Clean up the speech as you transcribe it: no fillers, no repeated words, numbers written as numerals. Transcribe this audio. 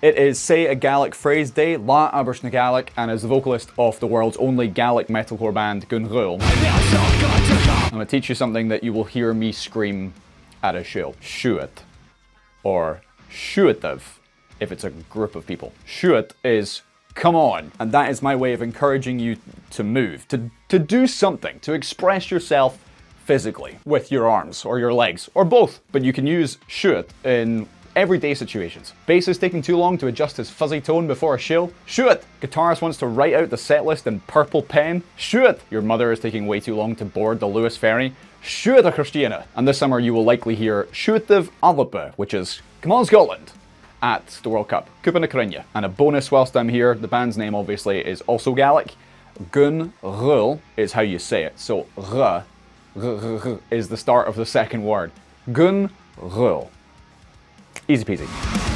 It is Say a Gaelic Phrase Day, La Abers na Gaelic, and as the vocalist of the world's only Gaelic metalcore band, Gun Rhuil, I'm going to teach you something that you will hear me scream at a show. Siuthad, or Siuthad, if it's a group of people. Siuthad is come on, and that is my way of encouraging you to move, to do something, to express yourself physically with your arms or your legs, or both. But you can use Siuthad in everyday situations. Bass is taking too long to adjust his fuzzy tone before a show. Siuthad! Guitarist wants to write out the setlist in purple pen. Siuthad! Your mother is taking way too long to board the Lewis ferry. Siuthad Christiana! And this summer you will likely hear Siuthad Alapa, which is Come on Scotland, at the World Cup. Cupa na Crinne. And a bonus whilst I'm here, the band's name obviously is also Gaelic. Gun Rhuil is how you say it. So R is the start of the second word. Gun Rhuil. Easy peasy.